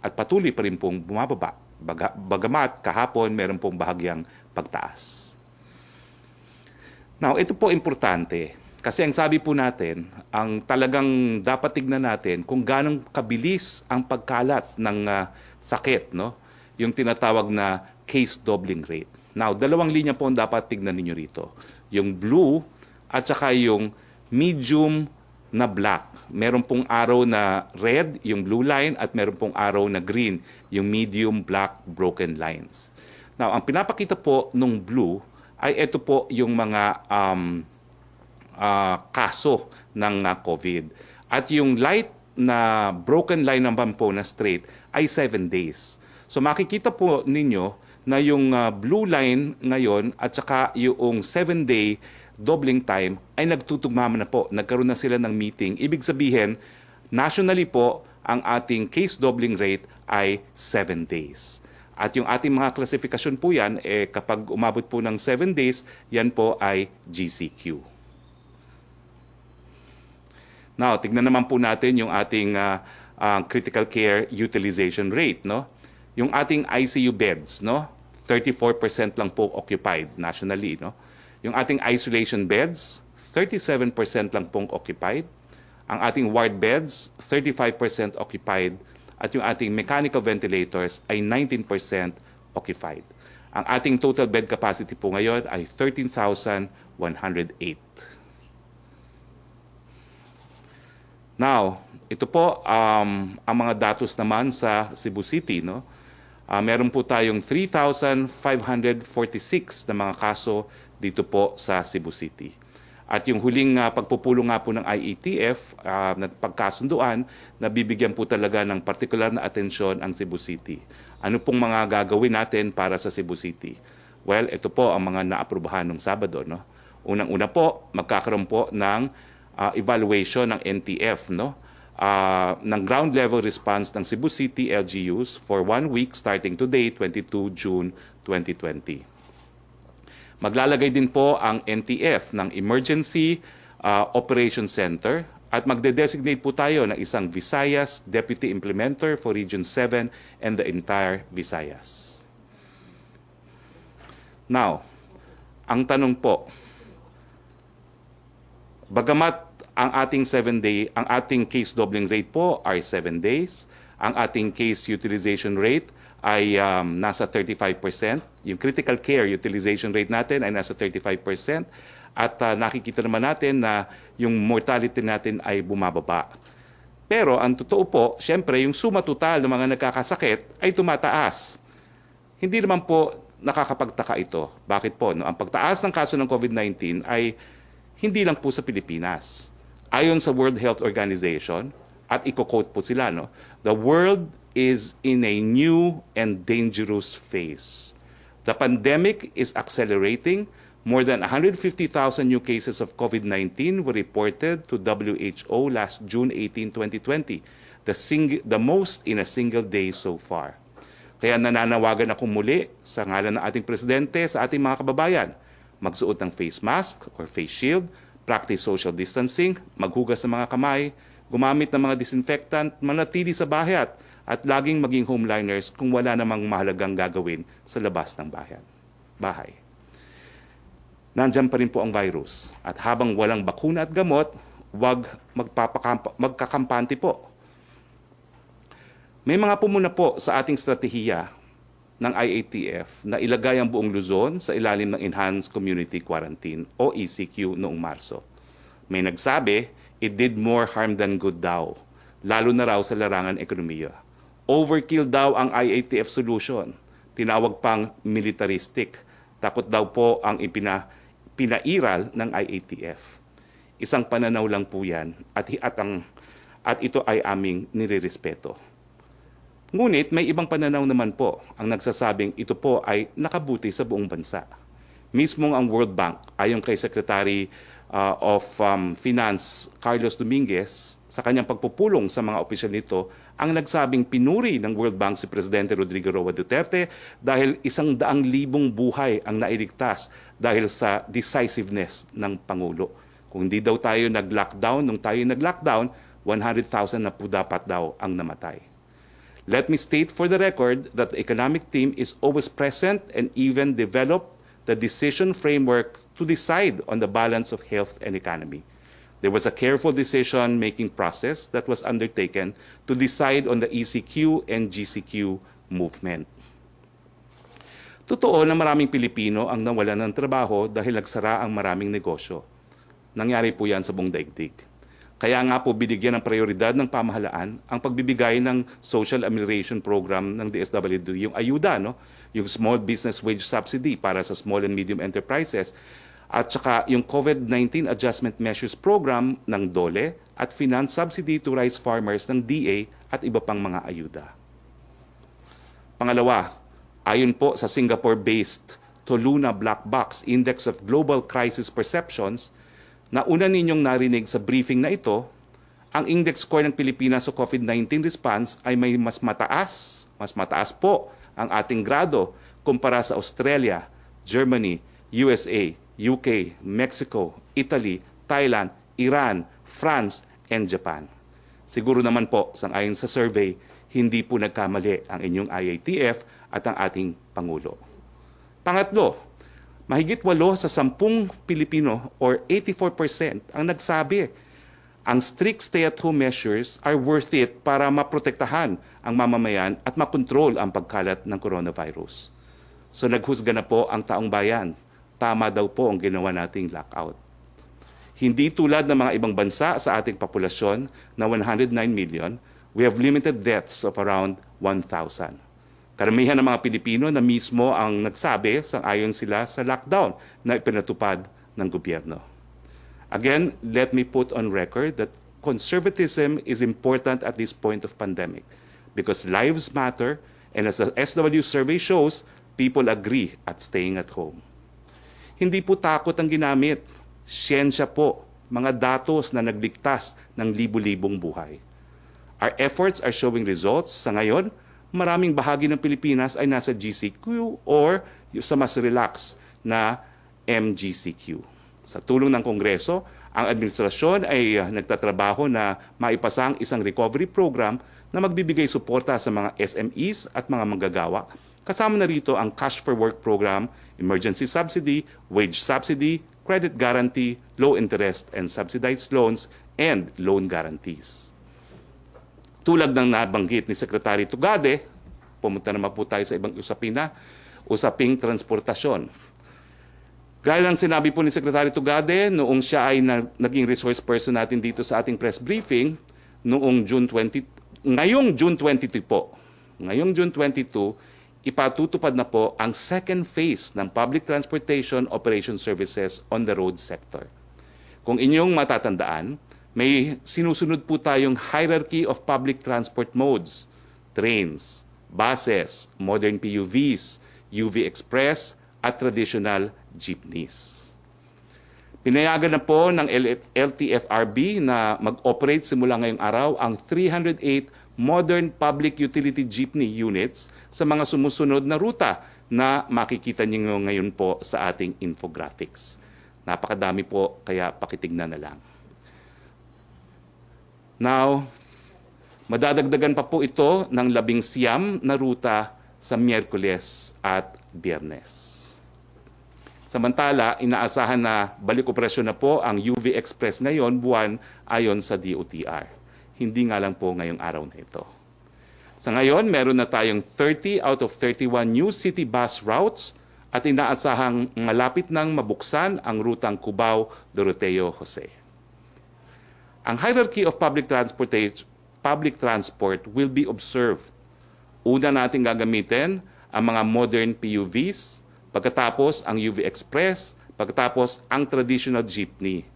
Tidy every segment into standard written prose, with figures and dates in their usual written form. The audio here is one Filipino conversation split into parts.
at patuloy pa rin pong bumababa. Bagamat kahapon meron pong bahagyang pagtaas. Now, ito po importante kasi ang sabi po natin, ang talagang dapat tignan natin kung ganong kabilis ang pagkalat ng sakit, no? Yung tinatawag na case doubling rate. Now, dalawang linya po ang dapat tignan ninyo rito. Yung blue at saka yung medium na black. Meron pong arrow na red, yung blue line, at meron pong arrow na green, yung medium black broken lines. Now, ang pinapakita po nung blue ay ito po yung mga kaso ng COVID. At yung light na broken line naman po na straight ay 7 days. So makikita po ninyo na yung blue line ngayon at saka yung 7-day doubling time ay nagtutugma na po. Nagkaroon na sila ng meeting. Ibig sabihin, nationally po, ang ating case doubling rate ay 7 days. At yung ating mga klasifikasyon po yan, kapag umabot po ng 7 days, yan po ay GCQ. Now, tignan naman po natin yung ating critical care utilization rate, no? Yung ating ICU beds, no? 34% lang po occupied nationally, no? Yung ating isolation beds, 37% lang pong occupied. Ang ating ward beds, 35% occupied. At yung ating mechanical ventilators ay 19% occupied. Ang ating total bed capacity po ngayon ay 13,108. Now, ito po ang mga datos naman sa Cebu City, no? Meron po tayong 3,546 na mga kaso dito po sa Cebu City. At yung huling pagpupulong nga po ng IATF, nagpagkasunduan, nabibigyan po talaga ng partikular na atensyon ang Cebu City. Ano pong mga gagawin natin para sa Cebu City? Well, ito po ang mga naaprubahan ng Sabado, no? Unang-una po, magkakaroon po ng evaluation ng NTF, no? Ng ground level response ng Cebu City LGUs for 1 week starting today, 22 June 2020. Maglalagay din po ang NTF ng Emergency Operations Center at magde-designate po tayo ng isang Visayas Deputy Implementer for Region 7 and the entire Visayas. Now, ang tanong po, bagamat ang ating 7-day, ang ating case doubling rate po ay 7 days, ang ating case utilization rate ay nasa 35%. Yung critical care utilization rate natin ay nasa 35%. At nakikita naman natin na yung mortality natin ay bumababa. Pero ang totoo po, syempre yung suma total ng mga nagkakasakit ay tumataas. Hindi naman po nakakapagtaka ito. Bakit po? No? Ang pagtaas ng kaso ng COVID-19 ay hindi lang po sa Pilipinas. Ayon sa World Health Organization, at i-quote po sila, no? The world is in a new and dangerous phase. The pandemic is accelerating. More than 150,000 new cases of COVID-19 were reported to WHO last June 18, 2020, the most in a single day so far. Kaya nananawagan ako muli sa ngalan ng ating presidente sa ating mga kababayan, magsuot ng face mask or face shield, practice social distancing, maghugas ng mga kamay, gumamit ng mga disinfectant, manatili sa bahay at laging maging homeliners kung wala namang mahalagang gagawin sa labas ng bahay. Nandyan pa rin po ang virus. At habang walang bakuna at gamot, huwag magkakampante po. May mga pumuna po sa ating strategiya ng IATF na ilagay ang buong Luzon sa ilalim ng Enhanced Community Quarantine o ECQ noong Marso. May nagsabi, it did more harm than good daw, lalo na raw sa larangan ekonomiya. Overkill daw ang IATF solution, tinawag pang militaristic. Takot daw po ang pinairal ng IATF. Isang pananaw lang po yan at ito ay aming nirerespeto. Ngunit may ibang pananaw naman po ang nagsasabing ito po ay nakabuti sa buong bansa. Mismong ang World Bank, ayon kay Secretary of Finance Carlos Dominguez, sa kanyang pagpupulong sa mga opisyal nito, ang nagsabing pinuri ng World Bank si Presidente Rodrigo Roa Duterte dahil 100,000 buhay ang nailigtas dahil sa decisiveness ng Pangulo. Kung hindi daw tayo nag-lockdown, nung tayo nag-lockdown, 100,000 na po dapat daw ang namatay. Let me state for the record that the economic team is always present and even developed the decision framework to decide on the balance of health and economy. There was a careful decision-making process that was undertaken to decide on the ECQ and GCQ movement. Totoo na maraming Pilipino ang nawalan ng trabaho dahil nagsara ang maraming negosyo. Nangyari po yan sa buong daigdig. Kaya nga po binigyan ng prioridad ng pamahalaan ang pagbibigay ng Social Amelioration Program ng DSWD, yung ayuda, no? Yung Small Business Wage Subsidy para sa small and medium enterprises, at saka yung COVID-19 Adjustment Measures Program ng DOLE at Finance Subsidy to Rice Farmers ng DA at iba pang mga ayuda. Pangalawa, ayon po sa Singapore-based Toluna Black Box Index of Global Crisis Perceptions, na una ninyong narinig sa briefing na ito, ang index score ng Pilipinas sa COVID-19 response ay may mas mataas po ang ating grado kumpara sa Australia, Germany, USA, UK, Mexico, Italy, Thailand, Iran, France, and Japan. Siguro naman po, sang-ayon sa survey, hindi po nagkamali ang inyong IATF at ang ating Pangulo. Pangatlo, mahigit 8 sa 10 Pilipino or 84% ang nagsabi ang strict stay-at-home measures are worth it para maprotektahan ang mamamayan at makontrol ang pagkalat ng coronavirus. So naghusga na po ang taong bayan. Tama daw po ang ginawa nating lockout. Hindi tulad ng mga ibang bansa sa ating populasyon na 109 million, we have limited deaths of around 1,000. Karamihan ng mga Pilipino na mismo ang nagsabi sang-ayon sila sa lockdown na ipinatupad ng gobyerno. Again, let me put on record that conservatism is important at this point of pandemic because lives matter, and as the SW survey shows, people agree at staying at home. Hindi po takot ang ginamit. Siyensya po, mga datos na nagligtas ng libu-libong buhay. Our efforts are showing results. Sa ngayon, maraming bahagi ng Pilipinas ay nasa GCQ or sa mas relax na MGCQ. Sa tulong ng Kongreso, ang administrasyon ay nagtatrabaho na maipasa ang isang recovery program na magbibigay suporta sa mga SMEs at mga manggagawa. Kasama na rito ang Cash for Work Program, Emergency Subsidy, Wage Subsidy, Credit Guarantee, Low Interest and Subsidized Loans, and Loan Guarantees. Tulad ng nabanggit ni Secretary Tugade, pumunta naman po tayo sa ibang usaping transportasyon. Gaya ng sinabi po ni Secretary Tugade, noong siya ay naging resource person natin dito sa ating press briefing, ngayong June 22 po, ngayong June 22, ipatutupad na po ang second phase ng Public Transportation Operation Services on the road sector. Kung inyong matatandaan, may sinusunod po tayong hierarchy of public transport modes, trains, buses, modern PUVs, UV Express, at traditional jeepneys. Pinayagan na po ng LTFRB na mag-operate simula ngayong araw ang 308 modern public utility jeepney units sa mga sumusunod na ruta na makikita niyo ngayon po sa ating infographics. Napakadami po, kaya pakitignan na lang. Now, madadagdagan pa po ito ng 19 na ruta sa Miyerkules at Biyernes. Samantala, inaasahan na balik operasyon na po ang UV Express ngayon buwan ayon sa DOTR. Hindi nga lang po ngayong araw na ito. Sa ngayon, meron na tayong 30 out of 31 new city bus routes at inaasahang malapit nang mabuksan ang rutang Cubao-Doroteo Jose. Ang hierarchy of public transport will be observed. Una natin gagamitin ang mga modern PUVs, pagkatapos ang UV Express, pagkatapos ang traditional jeepney.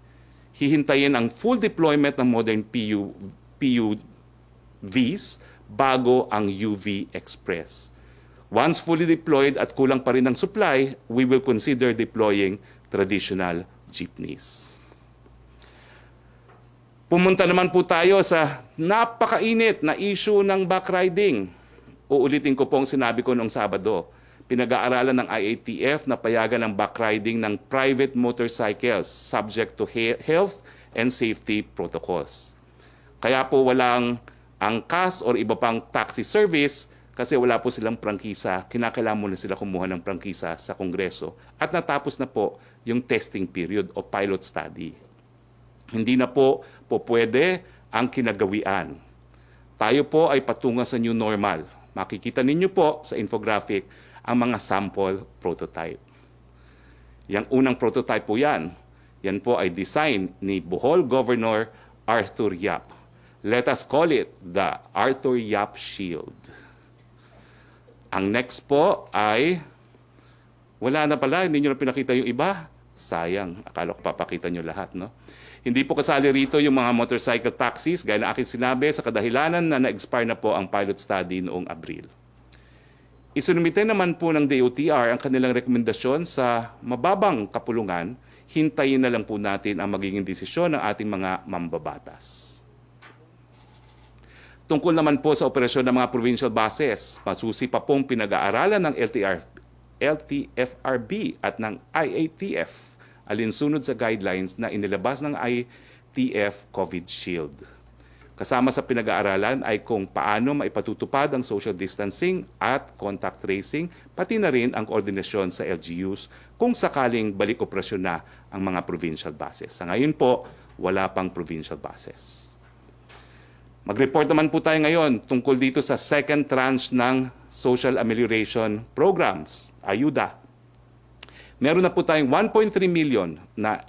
Hihintayin ang full deployment ng modern PUVs bago ang UV Express. Once fully deployed at kulang pa rin ang supply, we will consider deploying traditional jeepneys. Pumunta naman po tayo sa napakainit na issue ng backriding. Uulitin ko pong sinabi ko noong Sabado. Pinag-aaralan ng IATF na payagan ng backriding ng private motorcycles subject to health and safety protocols. Kaya po walang angkas or iba pang taxi service, kasi wala po silang prangkisa, kinakailangan muna sila kumuha ng prangkisa sa Kongreso at natapos na po yung testing period o pilot study. Hindi na po pwede ang kinagawian. Tayo po ay patungo sa new normal. Makikita ninyo po sa infographic ang mga sample prototype. Yang unang prototype po yan. Yan po ay design ni Bohol Governor Arthur Yap. Let us call it the Arthur Yap Shield. Ang next po ay, wala na pala, hindi nyo na pinakita yung iba. Sayang, akala ko papakita nyo lahat, no? Hindi po kasali rito yung mga motorcycle taxis, gaya na aking sinabi, sa kadahilanan na na-expire na po ang pilot study noong Abril. Isunumite naman po ng DOTR ang kanilang rekomendasyon sa mababang kapulungan, hintayin na lang po natin ang magiging desisyon ng ating mga mambabatas. Tungkol naman po sa operasyon ng mga provincial buses, masusi pa pong pinag-aaralan ng LTFRB at ng IATF alinsunod sa guidelines na inilabas ng IATF COVID Shield. Kasama sa pinag-aaralan ay kung paano maipatutupad ang social distancing at contact tracing, pati na rin ang koordinasyon sa LGUs kung sakaling balik operasyon na ang mga provincial buses. Sa ngayon po, wala pang provincial buses. Mag-report naman po tayo ngayon tungkol dito sa second tranche ng Social Amelioration Programs, ayuda. Meron na po tayong 1.3 million na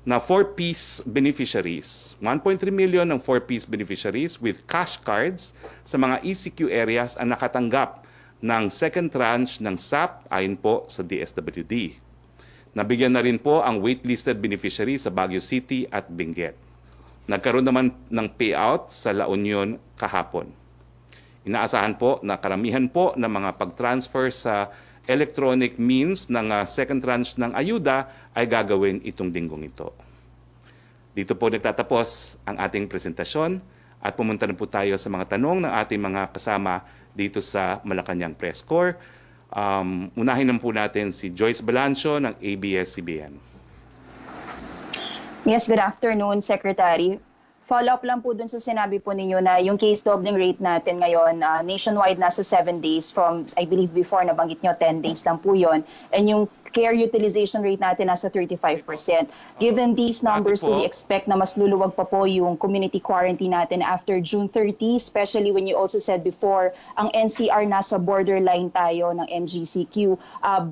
4-piece beneficiaries. 1.3 million ng 4-piece beneficiaries with cash cards sa mga ECQ areas ang nakatanggap ng second tranche ng SAP ayon po sa DSWD. Nabigyan na rin po ang waitlisted beneficiaries sa Baguio City at Benguet. Nagkaroon naman ng payout sa La Union kahapon. Inaasahan po na karamihan po ng mga pag-transfer sa electronic means ng second tranche ng ayuda ay gagawin itong linggong ito. Dito po nagtatapos ang ating presentasyon at pumunta na po tayo sa mga tanong ng ating mga kasama dito sa Malacañang Press Corps. Unahin naman po natin si Joyce Balancio ng ABS-CBN. Yes, good afternoon, Secretary. Follow-up lang po dun sa sinabi po ninyo na yung case doubling rate natin ngayon, nationwide nasa 7 days from, I believe before nabanggit nyo, 10 days lang po yun. And yung care utilization rate natin nasa 35%. Given these numbers, do we expect na mas luluwag pa po yung community quarantine natin after June 30, especially when you also said before, ang NCR nasa borderline tayo ng MGCQ.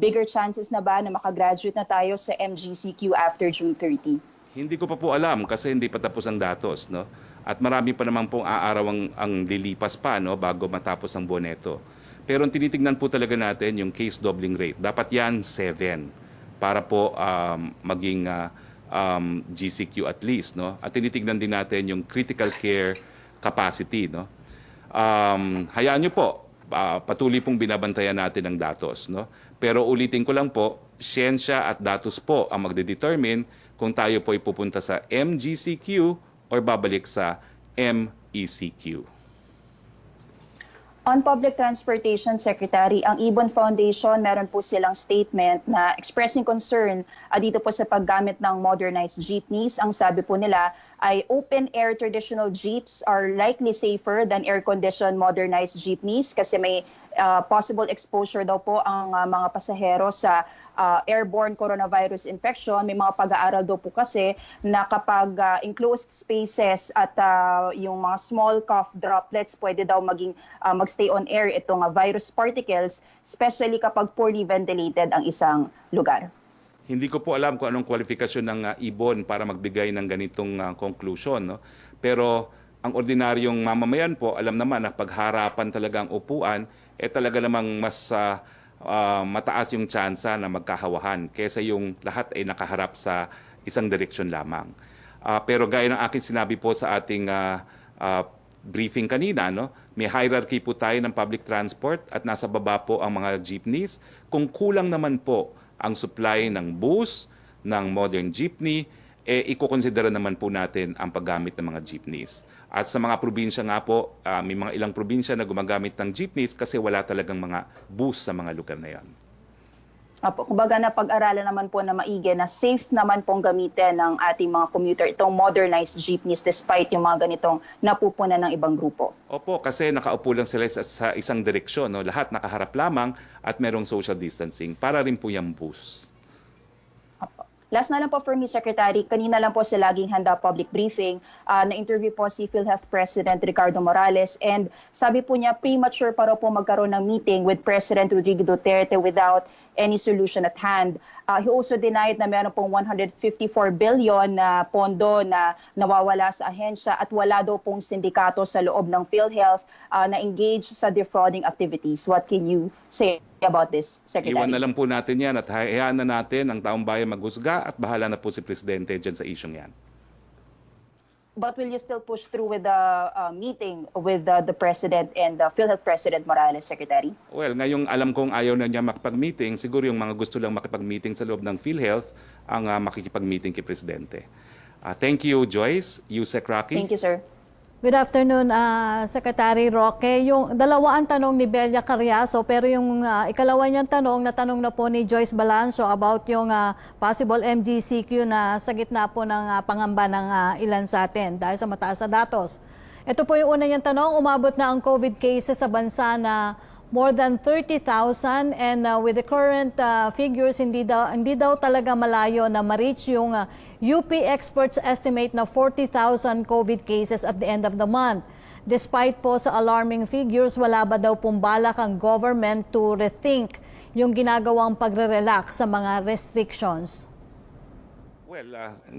Bigger chances na ba na makagraduate na tayo sa MGCQ after June 30? Hindi ko pa po alam kasi hindi pa tapos ang datos, no? At marami pa naman pong aaraw ang lilipas pa, no, bago matapos ang buwan nito. Pero ang tinitingnan po talaga natin yung case doubling rate. Dapat yan 7 para po maging GCQ at least, no? At tinitingnan din natin yung critical care capacity, no? Hayaan niyo po, patuloy pong binabantayan natin ang datos, no? Pero ulitin ko lang po, siyensya at datos po ang magdedetermine kung tayo po ay pupunta sa MGCQ or babalik sa MECQ. On public transportation, Secretary, ang Ibon Foundation, meron po silang statement na expressing concern dito po sa paggamit ng modernized jeepneys. Ang sabi po nila ay open-air traditional jeeps are likely safer than air-conditioned modernized jeepneys kasi may possible exposure daw po ang mga pasahero sa airborne coronavirus infection. May mga pag-aaral daw po kasi na kapag enclosed spaces at yung mga small cough droplets pwede daw magstay on air itong virus particles, especially kapag poorly ventilated ang isang lugar. Hindi ko po alam kung anong kwalifikasyon ng Ibon para magbigay ng ganitong conclusion, no? Pero ang ordinaryong mamamayan po, alam naman na pagharapan talagang upuan, talaga namang mas mataas yung tsansa na magkahawahan kaysa yung lahat ay nakaharap sa isang direksyon lamang. Pero gaya ng aking sinabi po sa ating briefing kanina, no, may hierarchy po tayo ng public transport at nasa baba po ang mga jeepneys. Kung kulang naman po ang supply ng bus, ng modern jeepney, ikukonsidera naman po natin ang paggamit ng mga jeepneys. At sa mga probinsya nga po, may mga ilang probinsya na gumagamit ng jeepneys kasi wala talagang mga bus sa mga lugar na yan. Kumbaga napag-aralan naman po na maigi na safe naman pong gamitin ng ating mga commuter itong modernized jeepneys despite yung mga ganitong napupunan ng ibang grupo. Opo, kasi nakaupo lang sila sa isang direksyon, no? Lahat nakaharap lamang at merong social distancing para rin po yung bus. Opo. Last na lang po for me, Secretary, kanina lang po sa Laging Handa public briefing, na-interview po si PhilHealth President Ricardo Morales and sabi po niya premature pa raw po magkaroon ng meeting with President Rodrigo Duterte without any solution at hand. He also denied na meron pong 154 billion na pondo na nawawala sa ahensya at wala daw pong sindikato sa loob ng PhilHealth na engage sa defrauding activities. What can you say about this, Secretary? Iwan na lang po natin yan at hayaan na natin ang taong bayan maghusga at bahala na po si Presidente dyan sa isyong yan. But will you still push through with the meeting with the President and the PhilHealth President Morales, Secretary? Well, ngayong alam kong ayaw na niya makipag-meeting, siguro yung mga gusto lang makipag-meeting sa loob ng PhilHealth ang makikipag-meeting kay Presidente. Thank you, Joyce. Yusek Roque. Thank you, sir. Good afternoon, Secretary Roque. Yung dalawang tanong ni Belia Carriazo, pero yung ikalawa niyang tanong, natanong na po ni Joyce Balanzo about yung possible MGCQ na sa gitna po ng pangamba ng ilan sa atin dahil sa mataas na datos. Ito po yung una niyang tanong, umabot na ang COVID cases sa bansa na more than 30,000 and with the current figures, hindi daw talaga malayo na ma-reach yung UP experts estimate na 40,000 COVID cases at the end of the month. Despite po sa alarming figures, wala ba daw pong balak ang government to rethink yung ginagawang pagre-relax sa mga restrictions? Well,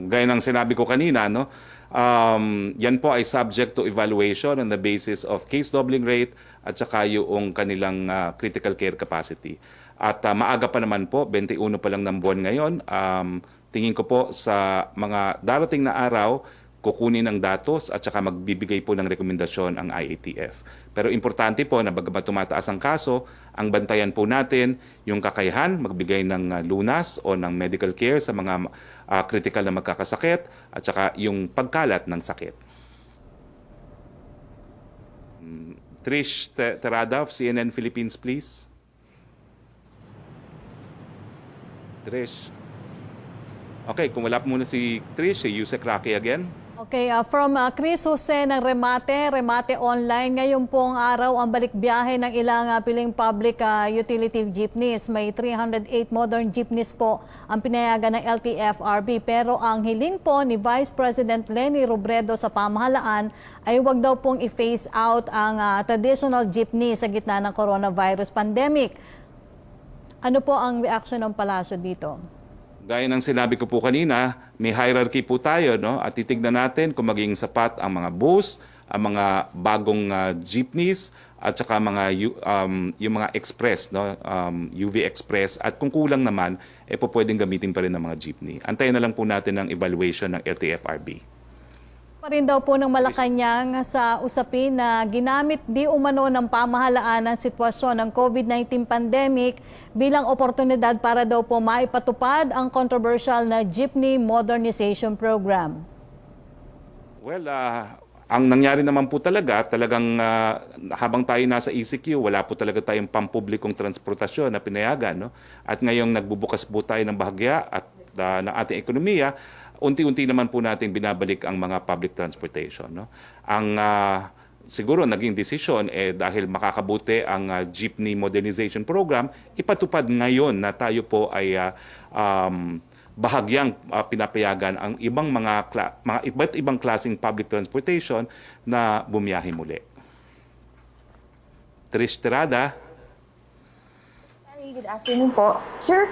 gaya ng sinabi ko kanina, no? Yan po ay subject to evaluation on the basis of case doubling rate at saka yung kanilang critical care capacity. At maaga pa naman po, 21 pa lang ng buwan ngayon. Tingin ko po sa mga darating na araw, kukunin ang datos at saka magbibigay po ng rekomendasyon ang IATF. Pero importante po na bagamat tumataas ang kaso, ang bantayan po natin yung kakayahan magbigay ng lunas o ng medical care sa mga critical na magkakasakit at saka yung pagkalat ng sakit. Trish Terada of CNN Philippines, please. Trish. Okay, kung wala po muna si Trish, si Yusek Roque again. Okay, from Chris Jose ng Remate Online, ngayon pong araw ang balik biyahe ng ilang piling public utility jeepneys. May 308 modern jeepneys po ang pinayagan ng LTFRB. Pero ang hiling po ni Vice President Leni Robredo sa pamahalaan ay wag daw pong i-phase out ang traditional jeepney sa gitna ng coronavirus pandemic. Ano po ang reaction ng palasyo dito? Gaya ng sinabi ko po kanina, may hierarchy po tayo, no? At titignan natin kung maging sapat ang mga bus, ang mga bagong jeepneys, at saka yung mga express, no? UV express, at kung kulang naman, po pwedeng gamitin pa rin ng mga jeepney. Antayin na lang po natin ang evaluation ng LTFRB. Pa rin daw po ng Malacañang sa usapin na ginamit di umano ng pamahalaan ang sitwasyon ng COVID-19 pandemic bilang oportunidad para daw po maipatupad ang controversial na jeepney modernization program. Well, ang nangyari naman po talagang habang tayo nasa ECQ, wala po talaga tayong pampublikong transportasyon na pinayagan, no? At ngayong nagbubukas po tayo ng bahagya at ng ating ekonomiya, unti-unti naman po natin binabalik ang mga public transportation, no? Ang siguro naging desisyon dahil makakabuti ang jeepney modernization program, ipatupad ngayon na tayo po ay bahagyang pinapayagan ang iba't ibang klaseng public transportation na bumiyahe muli. Trish Terada. Good afternoon po. Sir,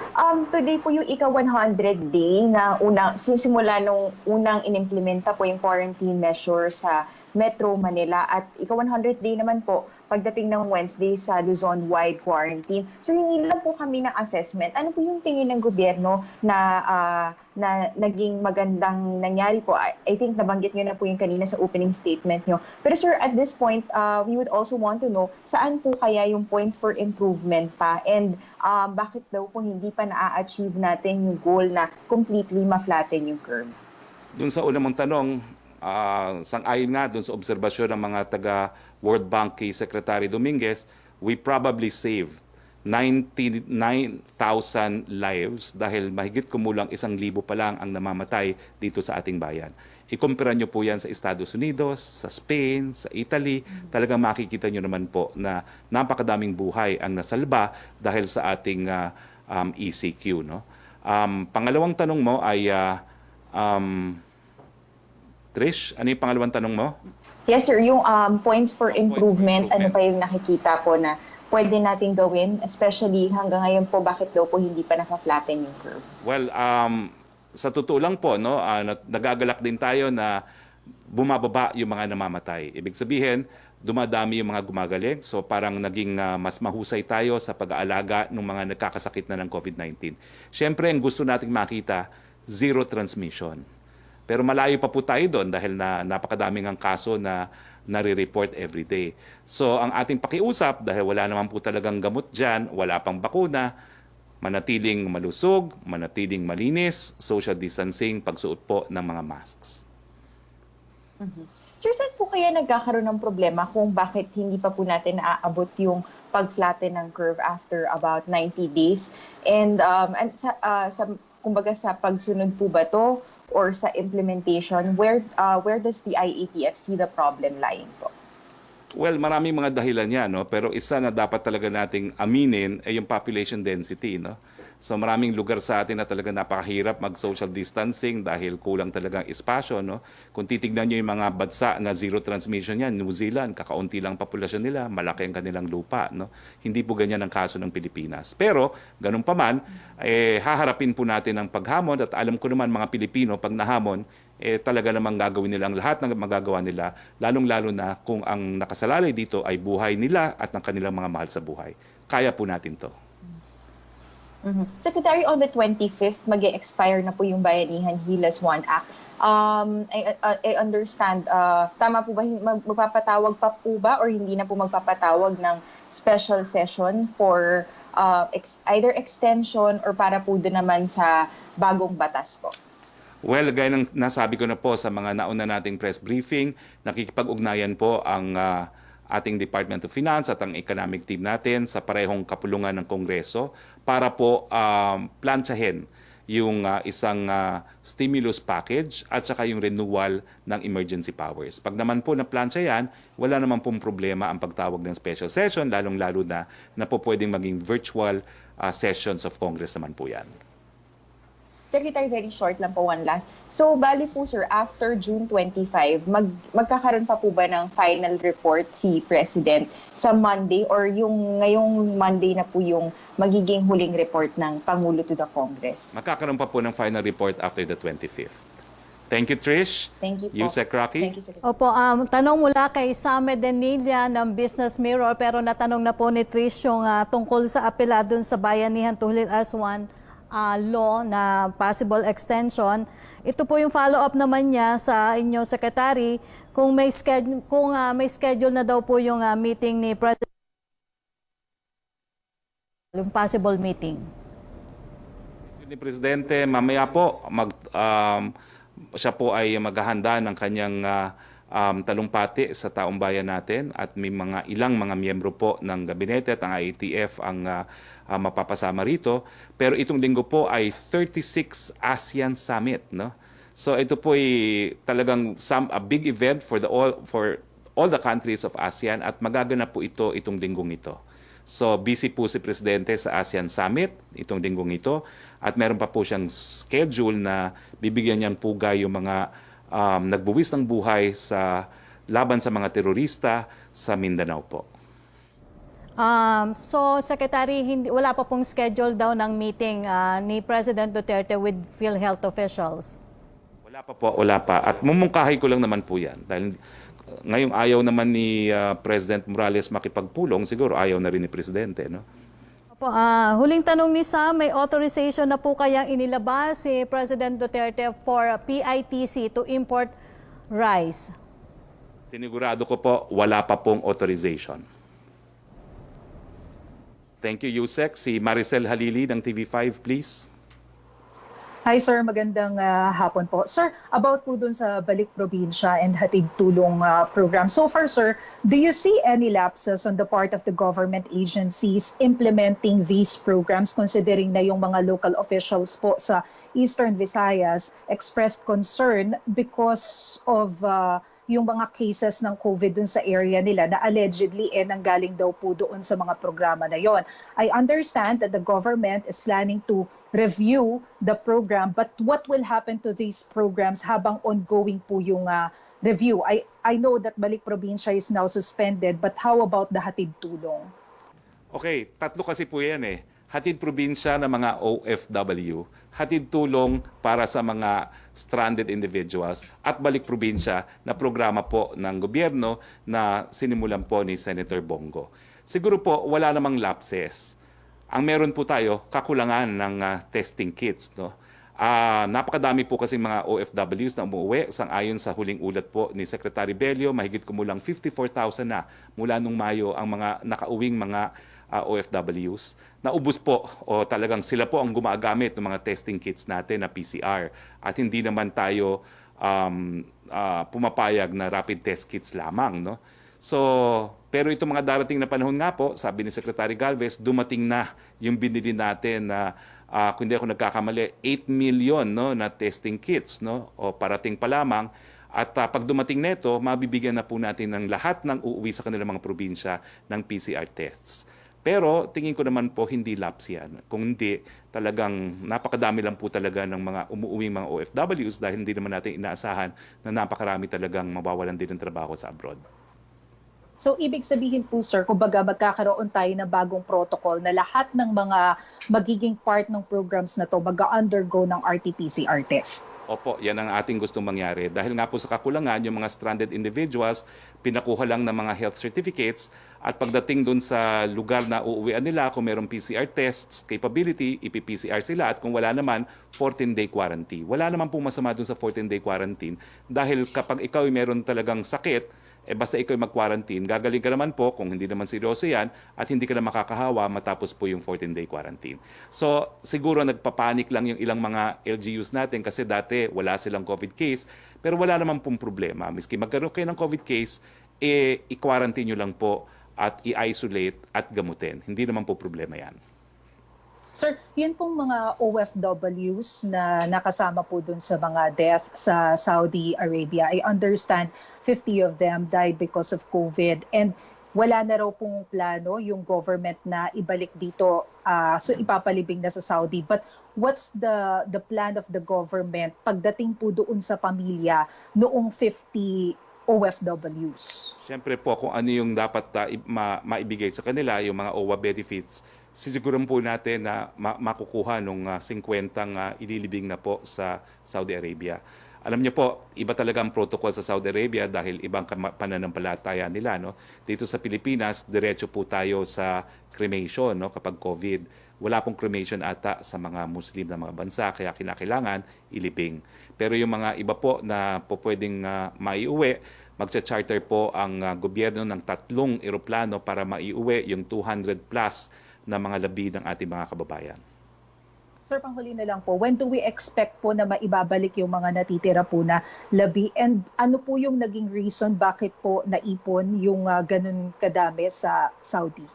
today po yung ika-100 day na sisimula nung unang inimplementa po yung quarantine measures sa Metro Manila at ika-100 day naman po pagdating ng Wednesday sa Luzon-wide quarantine. So hingi lang po kami ng assessment. Ano po yung tingin ng gobyerno na naging magandang nangyari po? I think nabanggit nyo na po yung kanina sa opening statement nyo. Pero sir, at this point, we would also want to know saan po kaya yung point for improvement pa and bakit daw po hindi pa na-achieve natin yung goal na completely ma-flatten yung curve? Doon sa una mong tanong, sang-ayon nga doon sa obserbasyon ng mga taga World Bank kay Secretary Dominguez, we probably saved 99,000 lives dahil mahigit kumulang 1,000 pa lang ang namamatay dito sa ating bayan. Ikumpara nyo po yan sa Estados Unidos, sa Spain, sa Italy, talagang makikita nyo naman po na napakadaming buhay ang nasalba dahil sa ating ECQ. No? Pangalawang tanong mo ay, Trish, ano yung pangalawang tanong mo? Yes, sir. Yung points for improvement, ano improvement. pa yung nakikita po na pwede natin gawin, especially hanggang ngayon po, bakit daw po hindi pa naka-flatten yung curve? Well, sa totoo lang po, no, nagagalak din tayo na bumababa yung mga namamatay. Ibig sabihin, dumadami yung mga gumagaling. So parang naging mas mahusay tayo sa pag-aalaga ng mga nagkakasakit na ng COVID-19. Siyempre, ang gusto nating makita, zero transmission. Pero malayo pa po tayo doon dahil napakadaming ang kaso na nare-report every day. So ang ating pakiusap, dahil wala naman po talagang gamot dyan, wala pang bakuna, manatiling malusog, manatiling malinis, social distancing, pagsuot po ng mga masks. Sir, saan po kaya nagkakaroon ng problema kung bakit hindi pa po natin naaabot yung pag-flatten ng curve after about 90 days? And kumbaga sa pagsunod po ba to or sa implementation, where does the IATF see the problem lying po? Well, maraming mga dahilan yan, no? Pero isa na dapat talaga nating aminin ay yung population density. No? So maraming lugar sa atin na talaga napakahirap mag-social distancing dahil kulang talagang espasyo. No? Kung titignan nyo yung mga bansa na zero transmission yan, New Zealand, kakaunti lang populasyon nila, malaki ang kanilang lupa. No? Hindi po ganyan ang kaso ng Pilipinas. Pero, ganun pa man, haharapin po natin ang paghamon at alam ko naman mga Pilipino, pag nahamon, talaga namang gagawin nila ang lahat ng magagawa nila, lalong-lalo na kung ang nakasalalay dito ay buhay nila at ng kanilang mga mahal sa buhay. Kaya po natin to. Secretary, on the 25th, mag-expire na po yung Bayanihan Gilas 1 Act. I understand, tama po ba, magpapatawag pa po ba or hindi na po magpapatawag ng special session for either extension or para po doon naman sa bagong batas po? Well, gaya ng nasabi ko na po sa mga nauna nating press briefing, nakikipag-ugnayan po ang ating Department of Finance at ang economic team natin sa parehong kapulungan ng Kongreso para po plantsahin yung isang stimulus package at saka yung renewal ng emergency powers. Pag naman po na-plantsa yan, wala naman pong problema ang pagtawag ng special session, lalong-lalo na po pwedeng maging virtual sessions of Congress naman po yan. Secretary, very short lang po, one last. So, bali po sir, after June 25, magkakaroon pa po ba ng final report si President sa Monday or yung ngayong Monday na po yung magiging huling report ng Pangulo to the Congress? Magkakaroon pa po ng final report after the 25th. Thank you, Trish. Thank you po. Yusek Roque. Thank you, Secretary. Opo, tanong mula kay Same Denilla ng Business Mirror, pero natanong na po ni Trish yung tungkol sa apela dun sa Bayanihan Tuhil Aswan law na possible extension. Ito po yung follow-up naman niya sa inyo, Secretary, kung may schedule na daw po yung meeting ni President, yung possible meeting. Ni Presidente, mamaya po siya po ay maghahanda ng kanyang talumpati sa taong bayan natin at may ilang mga miyembro po ng gabinete at ang IATF ang mapapasama rito. Pero itong linggo po ay 36 ASEAN Summit, no? So ito po ay talagang a big event for all the countries of ASEAN at magaganap po itong linggong ito. So busy po si Presidente sa ASEAN Summit itong linggong ito at meron pa po siyang schedule na bibigyan niyang pugay yung mga nagbuwis ng buhay sa laban sa mga terorista sa Mindanao po. So, Secretary, wala pa pong schedule daw ng meeting ni President Duterte with PhilHealth officials? Wala pa po, wala pa. At mumungkahi ko lang naman po yan. Dahil ngayong ayaw naman ni President Morales makipagpulong, siguro ayaw na rin ni Presidente, no? Huling tanong ni Sam, may authorization na po kayang inilabas si President Duterte for PITC to import rice? Sinigurado ko po, wala pa pong authorization. Thank you, Yusek. Si Maricel Halili ng TV5, please. Hi sir, magandang hapon po. Sir, about po dun sa Balik Probinsya and Hatid Tulong program. So far sir, do you see any lapses on the part of the government agencies implementing these programs considering na yung mga local officials po sa Eastern Visayas expressed concern because of yung mga cases ng COVID dun sa area nila na allegedly nanggaling daw po doon sa mga programa na yon. I understand that the government is planning to review the program, but what will happen to these programs habang ongoing po yung review? I know that Balik Probinsya is now suspended, but how about the Hatid Tulong? Okay, tatlo kasi po yan eh. Hatid probinsya ng mga OFW, hatid tulong para sa mga stranded individuals, at balik probinsya na programa po ng gobyerno na sinimulan po ni Senator Bongo. Siguro po wala namang lapses. Ang meron po tayo, kakulangan ng testing kits. No? Napakadami po kasi mga OFWs na umuwi. Sang-ayon sa huling ulat po ni Secretary Bello, mahigit kumulang 54,000 na mula nung Mayo ang mga nakauwing mga OFWs. Naubos po o talagang sila po ang gumagamit ng mga testing kits natin na PCR. At hindi naman tayo pumapayag na rapid test kits lamang. No? So, pero itong mga darating na panahon nga po, sabi ni Secretary Galvez, dumating na yung binili natin na kung hindi ako nagkakamali, 8 million no, na testing kits, no, o parating pa lamang. At pag dumating nito, mabibigyan na po natin ng lahat ng uuwi sa kanilang mga probinsya ng PCR tests. Pero tingin ko naman po hindi lapse yan. Kung hindi, talagang napakadami lang po talaga ng mga umuuwing mga OFWs dahil hindi naman natin inaasahan na napakarami talagang mawawalan din ng trabaho sa abroad. So, ibig sabihin po, sir, kumbaga magkakaroon tayo ng bagong protocol na lahat ng mga magiging part ng programs na to mag-undergo ng RT-PCR test. Opo, yan ang ating gustong mangyari. Dahil nga po sa kakulangan, yung mga stranded individuals, pinakuha lang ng mga health certificates at pagdating dun sa lugar na uuwian nila, kung mayroong PCR tests capability, ipi-PCR sila at kung wala naman, 14-day quarantine. Wala naman po masama dun sa 14-day quarantine dahil kapag ikaw ay meron talagang sakit, basta ikaw mag-quarantine, gagaling ka naman po kung hindi naman seryoso yan at hindi ka na makakahawa matapos po yung 14-day quarantine. So, siguro nagpapanik lang yung ilang mga LGUs natin kasi dati wala silang COVID case, pero wala naman pong problema. Miski magkaroon kayo ng COVID case, i-quarantine nyo lang po at i-isolate at gamutin. Hindi naman po problema yan. Sir, yun pong mga OFWs na nakasama po dun sa mga death sa Saudi Arabia. I understand 50 of them died because of COVID and wala na raw pong plano yung government na ibalik dito, so ipapalibing na sa Saudi. But what's the plan of the government pagdating po doon sa pamilya noong 50 OFWs? Siyempre po kung ano yung dapat maibigay sa kanila, yung mga OWA benefits, sisiguran po natin na makukuha nung 50 ililibing na po sa Saudi Arabia. Alam niyo po, iba talaga ang protocol sa Saudi Arabia dahil ibang pananampalataya nila. No? Dito sa Pilipinas, diretso po tayo sa cremation no? Kapag COVID. Wala pong cremation ata sa mga Muslim na mga bansa, kaya kinakailangan ilibing. Pero yung mga iba po na po pwedeng maiuwi, magcha-charter po ang gobyerno ng 3 eroplano para maiuwi yung 200 plus na mga labi ng ating mga kababayan. Sir, panghuli na lang po, when do we expect po na maibabalik yung mga natitira po na labi? And ano po yung naging reason bakit po naipon yung ganun kadami sa Saudi?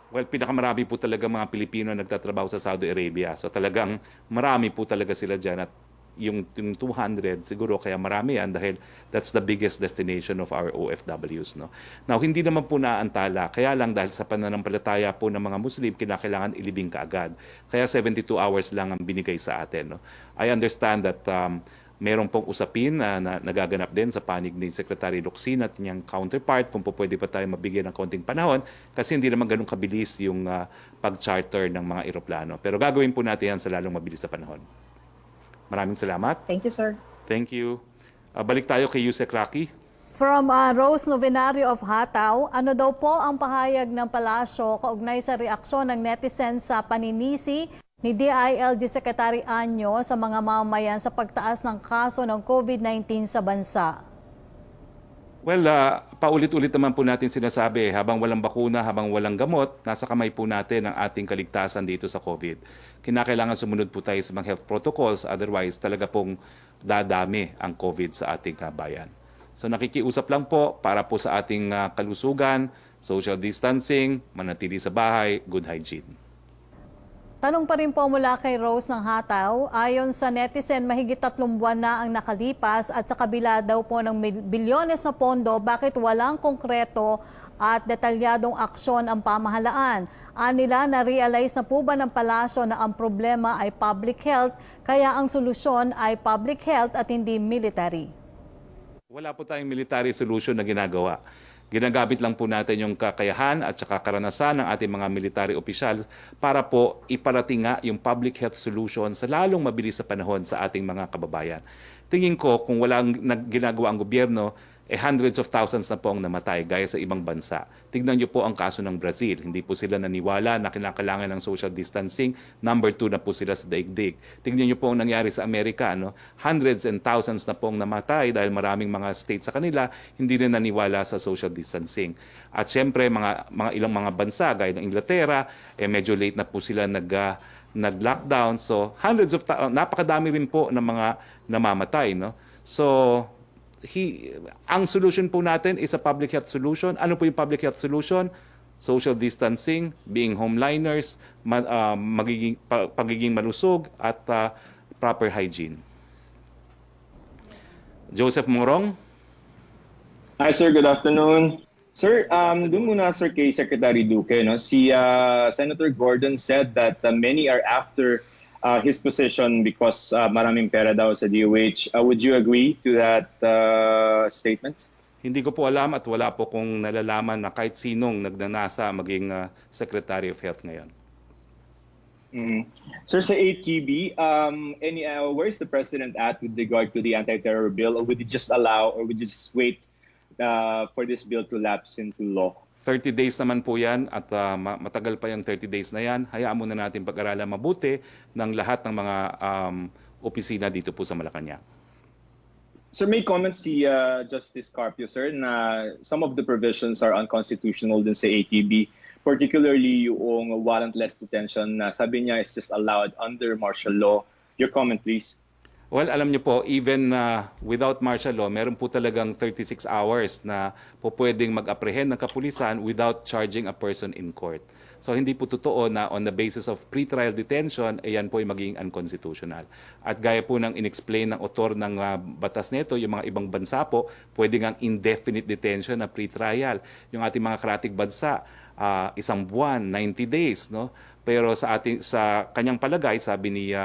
Well, pinakamarami po talaga mga Pilipino nagtatrabaho sa Saudi Arabia. So talagang marami po talaga sila dyan at yung 200 siguro kaya marami yan dahil that's the biggest destination of our OFWs. No? Now, hindi naman po naantala. Kaya lang dahil sa pananampalataya po ng mga Muslim, kinakailangan ilibing kaagad. Kaya 72 hours lang ang binigay sa atin. No? I understand that meron pong usapin na nagaganap din sa panig ni Secretary Roque at niyang counterpart kung po pwede pa tayo mabigyan ng konting panahon kasi hindi naman ganun kabilis yung pag-charter ng mga eroplano. Pero gagawin po natin yan sa lalong mabilis na panahon. Maraming salamat. Thank you, sir. Thank you. Balik tayo kay Yusek Roque. From Rose Novenario of Hataw, ano daw po ang pahayag ng palasyo kaugnay sa reaksyon ng netizens sa paninisi ni DILG Secretary Anyo sa mga mamamayan sa pagtaas ng kaso ng COVID-19 sa bansa? Well, paulit-ulit naman po natin sinasabi, habang walang bakuna, habang walang gamot, nasa kamay po natin ang ating kaligtasan dito sa COVID. Kinakailangan sumunod po tayo sa mga health protocols, otherwise talaga pong dadami ang COVID sa ating bayan. So nakikiusap lang po para po sa ating kalusugan, social distancing, manatili sa bahay, good hygiene. Tanong pa rin po mula kay Rose ng Hataw. Ayon sa netizen, mahigit 3 buwan na ang nakalipas at sa kabila daw po ng bilyones na pondo, bakit walang konkreto at detalyadong aksyon ang pamahalaan? Anila, na-realize na po ba ng palasyo na ang problema ay public health, kaya ang solusyon ay public health at hindi military? Wala po tayong military solution na ginagawa. Ginagamit lang po natin yung kakayahan at saka karanasan ng ating mga military officials para po iparating nga yung public health solution sa lalong mabilis sa panahon sa ating mga kababayan. Tingin ko kung walang ginagawa ang gobyerno, hundreds of thousands na po ang namatay gaya sa ibang bansa. Tignan niyo po ang kaso ng Brazil. Hindi po sila naniwala na kinakailangan ng social distancing. Number 2 na po sila sa daigdig. Tignan niyo po ang nangyari sa Amerika. No? Hundreds and thousands na po ang namatay dahil maraming mga states sa kanila hindi rin naniwala sa social distancing. At syempre, ilang mga bansa gaya ng Inglaterra, medyo late na po sila nag-lockdown. So, napakadami rin po ng mga namamatay. No? So, ang solution po natin is a public health solution. Ano po yung public health solution? Social distancing, being homeliners, pagiging malusog, at proper hygiene. Joseph Morong? Hi sir, good afternoon. Sir, doon muna sir kay Secretary Duque, no? Si Senator Gordon said that many are after his position because maraming pera daw sa DOH. Would you agree to that statement? Hindi ko po alam at wala po kong nalalaman na kahit sinong nagnanasa maging Secretary of Health ngayon. Sir, sa ATB, where's the President at with regard to the anti-terror bill? Or would you just allow or would you just wait for this bill to lapse into law? 30 days naman po yan at matagal pa yung 30 days na yan. Hayaan muna natin pag-aralan mabuti ng lahat ng mga opisina dito po sa Malacañang. Sir, may comments si Justice Carpio, sir, na some of the provisions are unconstitutional din sa ATB, particularly yung warrantless detention na sabi niya is just allowed under martial law. Your comment, please. Well, alam niyo po, even without martial law, meron po talagang 36 hours na po pwedeng mag-apprehend ng kapulisan without charging a person in court. So hindi po totoo na on the basis of pretrial detention, yan po ay magiging unconstitutional. At gaya po ng inexplain ng author ng batas nito, yung mga ibang bansa po, pwedeng ang indefinite detention na pretrial. Yung ating mga karatig bansa, 1 buwan, 90 days, no? Pero sa kanyang palagay, sabi ni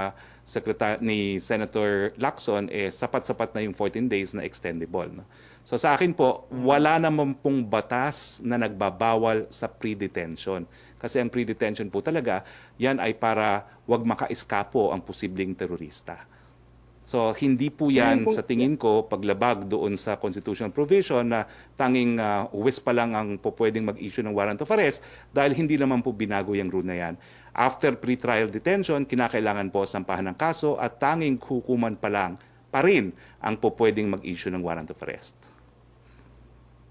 Senator Lacson, sapat-sapat na yung 14 days na extendable. No? So sa akin po, wala naman pong batas na nagbabawal sa pre-detention. Kasi ang pre-detention po talaga, yan ay para wag maka-eskapo ang posibleng terorista. So hindi po yan sa tingin ko paglabag doon sa constitutional provision na tanging uwis pa lang ang pwedeng mag-issue ng warrant of arrest dahil hindi naman po binago yung rule na yan. After pre-trial detention, kinakailangan po sampahan ng kaso at tanging hukuman pa rin ang pwedeng mag-issue ng warrant of arrest.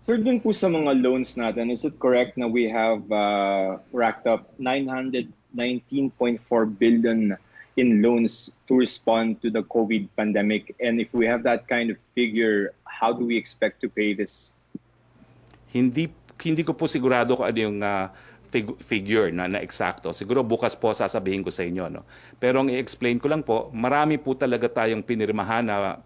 Sir, dun po sa mga loans natin, is it correct na we have racked up 919.4 billion in loans to respond to the COVID pandemic? And if we have that kind of figure, how do we expect to pay this? Hindi ko po sigurado kung ano yung figure na eksakto. Siguro bukas po sasabihin ko sa inyo. No? Pero ang i-explain ko lang po, marami po talaga tayong pinirmahan na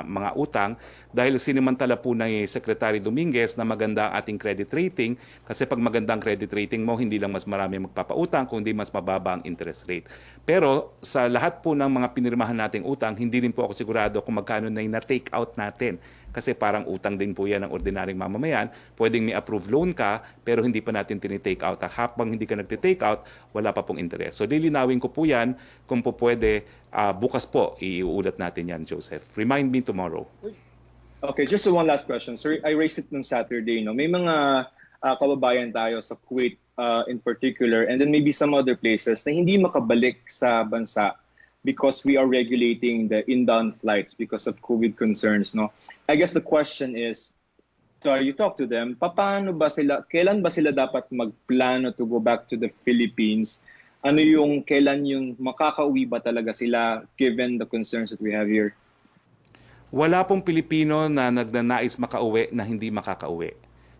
mga utang dahil sinimantala po ng Secretary Dominguez na maganda ang ating credit rating kasi pag maganda ang credit rating mo, hindi lang mas marami magpapautang, kundi mas mababa ang interest rate. Pero sa lahat po ng mga pinirmahan nating utang, hindi rin po ako sigurado kung magkano na yung na-take out natin. Kasi parang utang din po yan ng ordinaryong mamamayan. Pwedeng may approved loan ka, pero hindi pa natin tinitake out. Habang hindi ka nagtitake out, wala pa pong interest. So lilinawin ko po yan, kung po pwede, bukas po, iuulat natin yan, Joseph. Remind me tomorrow. Okay, just one last question. Sir, I raised it on Saturday. No? May mga kababayan tayo sa Kuwait in particular, and then maybe some other places na hindi makabalik sa bansa because we are regulating the inbound flights because of COVID concerns. No? I guess the question is, you talk to them, paano ba sila, kailan ba sila dapat magplano to go back to the Philippines? Ano yung, kailan yung makakauwi ba talaga sila given the concerns that we have here? Wala pong Pilipino na nagnanais makauwi na hindi makakauwi.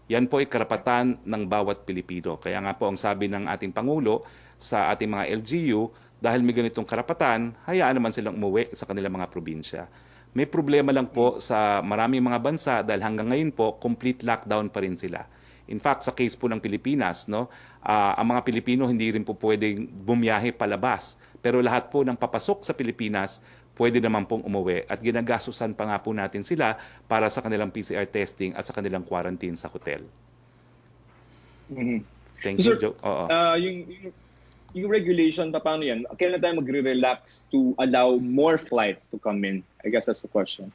Yan po ay karapatan ng bawat Pilipino. Kaya nga po ang sabi ng ating Pangulo sa ating mga LGU, dahil may ganitong karapatan, hayaan naman silang umuwi sa kanilang mga probinsya. May problema lang po sa maraming mga bansa dahil hanggang ngayon po, complete lockdown pa rin sila. In fact, sa case po ng Pilipinas, no, ang mga Pilipino hindi rin po pwedeng bumiyahe palabas. Pero lahat po ng papasok sa Pilipinas, pwede naman pong umuwi. At ginagastusan pa nga po natin sila para sa kanilang PCR testing at sa kanilang quarantine sa hotel. Mhm. Thank So, you, Joe. Oo. Yung regulation, paano yan? Kailan tayo magre-relax to allow more flights to come in? I guess that's the question.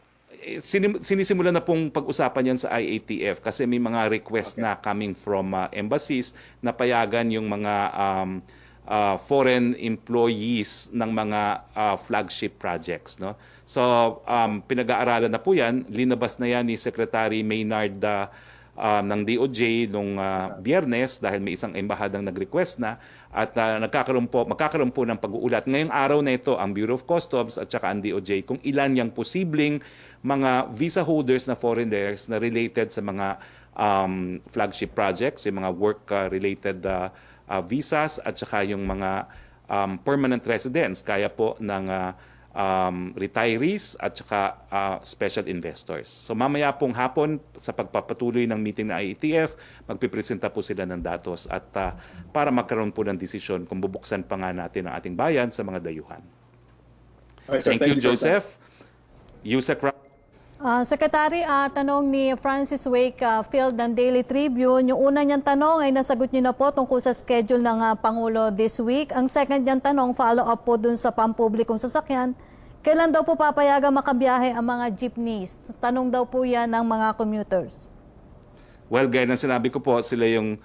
Sinisimulan na pong pag-usapan yan sa IATF kasi may mga request na coming from embassies na payagan yung mga foreign employees ng mga flagship projects, no? So pinag-aaralan na po yan, linabas na yan ni Secretary Maynard ng DOJ nung Biyernes dahil may isang embahadang nag-request na at magkakaroon po ng pag-uulat. Ngayong araw na ito ang Bureau of Customs at saka ang DOJ kung ilan yung posibleng mga visa holders na foreigners na related sa mga flagship projects, yung mga work-related visas at saka yung mga permanent residents kaya po ng retirees at saka special investors. So mamaya pong hapon sa pagpapatuloy ng meeting ng IATF, magpipresenta po sila ng datos at para magkaroon po ng desisyon kung bubuksan pa nga natin ang ating bayan sa mga dayuhan. Alright, sir, Thank you, for that. Joseph. Yusek Secretary, tanong ni Francis Wakefield ng Daily Tribune. Yung una niyang tanong ay nasagot niyo na po tungkol sa schedule ng Pangulo this week. Ang second niyang tanong, follow-up po dun sa pampublikong sasakyan. Kailan daw po papayagan makabiyahe ang mga jeepneys? Tanong daw po yan ng mga commuters. Well, gaya ng sinabi ko po, sila yung